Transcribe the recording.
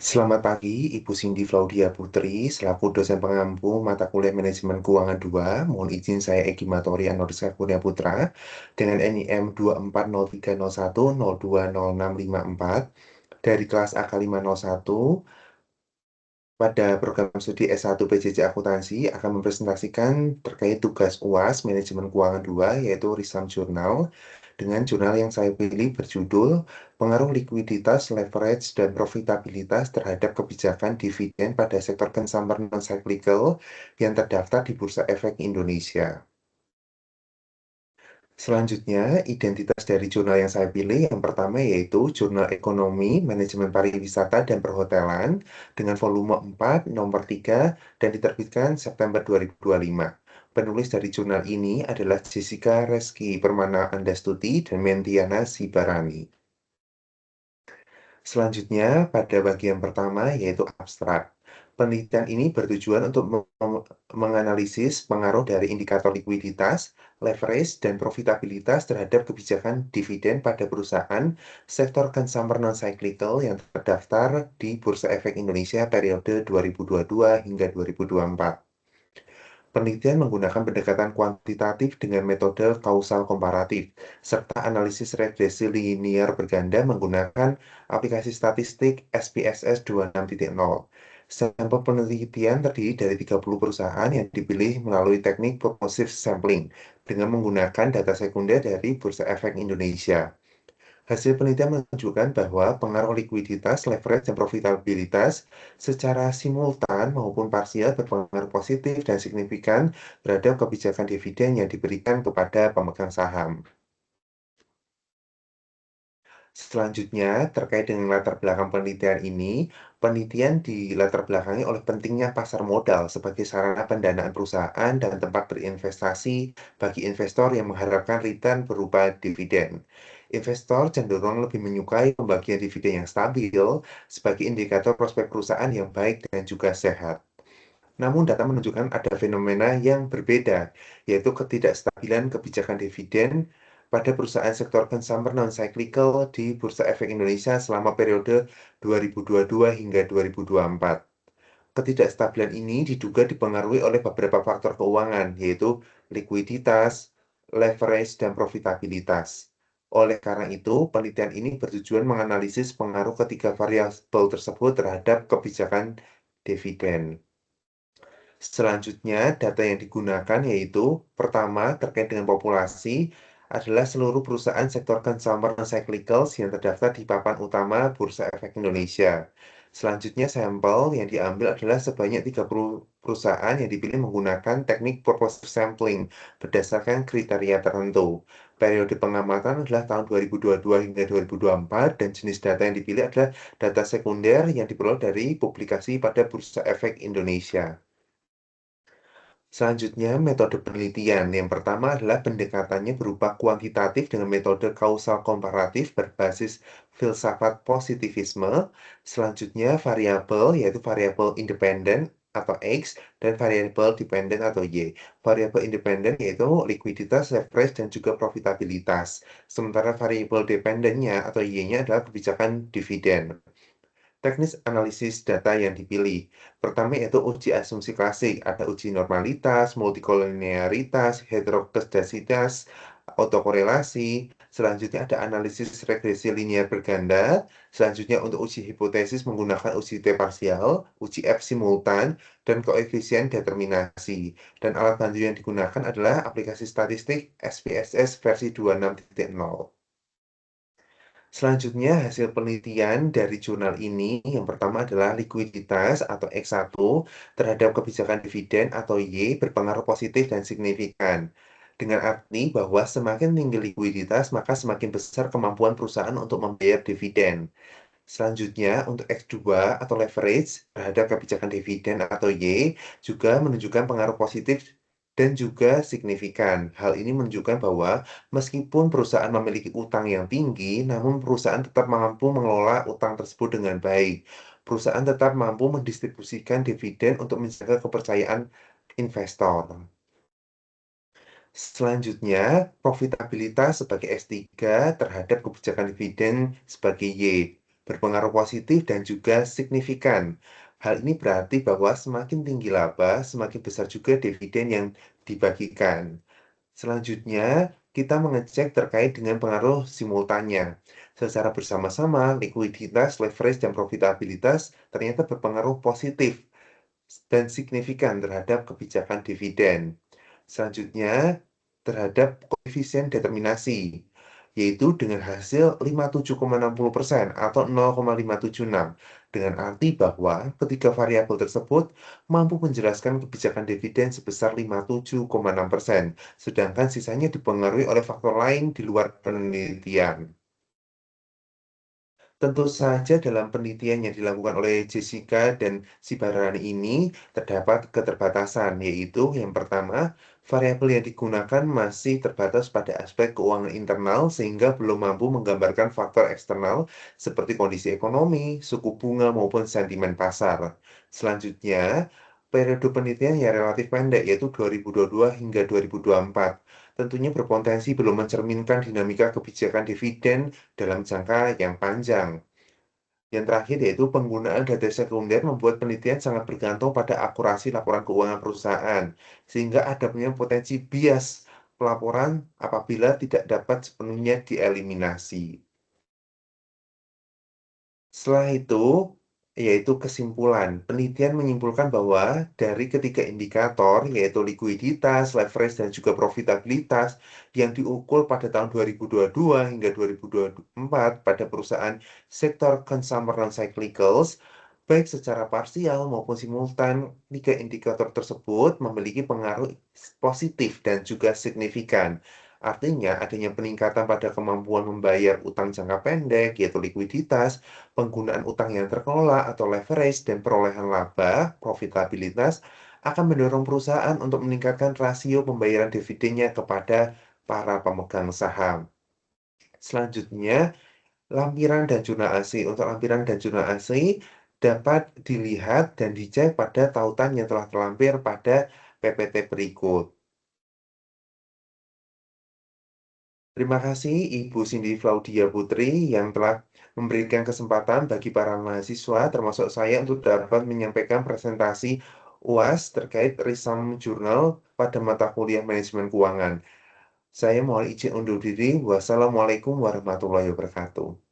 Selamat pagi, Ibu Cindy Claudia Putri, selaku dosen pengampu mata kuliah Manajemen Keuangan 2. Mohon izin saya Egi Matori Anodika Kurnia Putra dengan NIM 2403010202654 dari kelas AK 501 pada program studi S1 PJJ Akuntansi akan mempresentasikan terkait tugas UAS Manajemen Keuangan 2, yaitu Research Journal, dengan jurnal yang saya pilih berjudul Pengaruh Likuiditas, Leverage, dan Profitabilitas terhadap Kebijakan Dividen pada Sektor Consumer Non-Cyclical yang terdaftar di Bursa Efek Indonesia. Selanjutnya, identitas dari jurnal yang saya pilih yang pertama yaitu Jurnal Ekonomi, Manajemen Pariwisata, dan Perhotelan dengan volume 4, nomor 3, dan diterbitkan September 2025. Penulis dari jurnal ini adalah Jessica Reski Permana Andastuti dan Mentiana Sibarani. Selanjutnya, pada bagian pertama yaitu abstrak. Penelitian ini bertujuan untuk menganalisis pengaruh dari indikator likuiditas, leverage, dan profitabilitas terhadap kebijakan dividen pada perusahaan sektor consumer non-cyclical yang terdaftar di Bursa Efek Indonesia periode 2022 hingga 2024. Penelitian menggunakan pendekatan kuantitatif dengan metode kausal komparatif, serta analisis regresi linier berganda menggunakan aplikasi statistik SPSS 26.0. Sampel penelitian terdiri dari 30 perusahaan yang dipilih melalui teknik purposive sampling dengan menggunakan data sekunder dari Bursa Efek Indonesia. Hasil penelitian menunjukkan bahwa pengaruh likuiditas, leverage, dan profitabilitas secara simultan maupun parsial berpengaruh positif dan signifikan terhadap kebijakan dividen yang diberikan kepada pemegang saham. Selanjutnya, terkait dengan latar belakang penelitian ini, penelitian dilatar belakangi oleh pentingnya pasar modal sebagai sarana pendanaan perusahaan dan tempat berinvestasi bagi investor yang mengharapkan return berupa dividen. Investor cenderung lebih menyukai pembagian dividen yang stabil sebagai indikator prospek perusahaan yang baik dan juga sehat. Namun data menunjukkan ada fenomena yang berbeda, yaitu ketidakstabilan kebijakan dividen pada perusahaan sektor consumer non-cyclical di Bursa Efek Indonesia selama periode 2022 hingga 2024. Ketidakstabilan ini diduga dipengaruhi oleh beberapa faktor keuangan, yaitu likuiditas, leverage, dan profitabilitas. Oleh karena itu, penelitian ini bertujuan menganalisis pengaruh ketiga variabel tersebut terhadap kebijakan dividen. Selanjutnya, data yang digunakan yaitu pertama terkait dengan populasi adalah seluruh perusahaan sektor consumer non-cyclicals yang terdaftar di papan utama Bursa Efek Indonesia. Selanjutnya, sampel yang diambil adalah sebanyak 30 perusahaan yang dipilih menggunakan teknik purposive sampling berdasarkan kriteria tertentu. Periode pengamatan adalah tahun 2022 hingga 2024 dan jenis data yang dipilih adalah data sekunder yang diperoleh dari publikasi pada Bursa Efek Indonesia. Selanjutnya, metode penelitian. Yang pertama adalah pendekatannya berupa kuantitatif dengan metode kausal komparatif berbasis filsafat positivisme. Selanjutnya, variabel, yaitu variabel independen atau X, dan variabel dependen atau Y. Variabel independen yaitu likuiditas, leverage, dan juga profitabilitas. Sementara variabel dependennya atau Y-nya adalah kebijakan dividen. Teknis analisis data yang dipilih. Pertama yaitu uji asumsi klasik. Ada uji normalitas, multikolinearitas, heterokedasitas, autokorelasi. Selanjutnya ada analisis regresi linear berganda. Selanjutnya untuk uji hipotesis menggunakan uji T parsial, uji F simultan, dan koefisien determinasi. Dan alat bantu yang digunakan adalah aplikasi statistik SPSS versi 26.0. Selanjutnya, hasil penelitian dari jurnal ini yang pertama adalah likuiditas atau X1 terhadap kebijakan dividen atau Y berpengaruh positif dan signifikan. Dengan arti bahwa semakin tinggi likuiditas, maka semakin besar kemampuan perusahaan untuk membayar dividen. Selanjutnya, untuk X2 atau leverage terhadap kebijakan dividen atau Y juga menunjukkan pengaruh positif dan juga signifikan. Hal ini menunjukkan bahwa meskipun perusahaan memiliki utang yang tinggi, namun perusahaan tetap mampu mengelola utang tersebut dengan baik. Perusahaan tetap mampu mendistribusikan dividen untuk menjaga kepercayaan investor. Selanjutnya, profitabilitas sebagai S3 terhadap kebijakan dividen sebagai Y. berpengaruh positif dan juga signifikan. Hal ini berarti bahwa semakin tinggi laba, semakin besar juga dividen yang dibagikan. Selanjutnya, kita mengecek terkait dengan pengaruh simultannya. Secara bersama-sama, likuiditas, leverage, dan profitabilitas ternyata berpengaruh positif dan signifikan terhadap kebijakan dividen. Selanjutnya, terhadap koefisien determinasi, yaitu dengan hasil 57,60% atau 0,576, dengan arti bahwa ketiga variabel tersebut mampu menjelaskan kebijakan dividen sebesar 57,6%, sedangkan sisanya dipengaruhi oleh faktor lain di luar penelitian. Tentu saja dalam penelitian yang dilakukan oleh Jessica dan Sibarani ini terdapat keterbatasan, yaitu yang pertama, variabel yang digunakan masih terbatas pada aspek keuangan internal sehingga belum mampu menggambarkan faktor eksternal seperti kondisi ekonomi, suku bunga, maupun sentimen pasar. Selanjutnya, periode penelitian yang relatif pendek, yaitu 2022 hingga 2024, tentunya berpotensi belum mencerminkan dinamika kebijakan dividen dalam jangka yang panjang. Yang terakhir yaitu penggunaan data sekunder membuat penelitian sangat bergantung pada akurasi laporan keuangan perusahaan, sehingga adanya potensi bias pelaporan apabila tidak dapat sepenuhnya dieliminasi. Setelah itu, yaitu kesimpulan. Penelitian menyimpulkan bahwa dari ketiga indikator, yaitu likuiditas, leverage, dan juga profitabilitas yang diukur pada tahun 2022 hingga 2024 pada perusahaan sektor consumer non-cyclicals, baik secara parsial maupun simultan, tiga indikator tersebut memiliki pengaruh positif dan juga signifikan. Artinya, adanya peningkatan pada kemampuan membayar utang jangka pendek, yaitu likuiditas, penggunaan utang yang terkelola atau leverage, dan perolehan laba, profitabilitas, akan mendorong perusahaan untuk meningkatkan rasio pembayaran dividennya kepada para pemegang saham. Selanjutnya, lampiran dan jurnal asli. Untuk lampiran dan jurnal asli dapat dilihat dan dicek pada tautan yang telah terlampir pada PPT berikut. Terima kasih Ibu Cindy Claudia Putri yang telah memberikan kesempatan bagi para mahasiswa, termasuk saya, untuk dapat menyampaikan presentasi UAS terkait Research Journal pada mata kuliah Manajemen Keuangan. Saya mohon izin undur diri. Wassalamualaikum warahmatullahi wabarakatuh.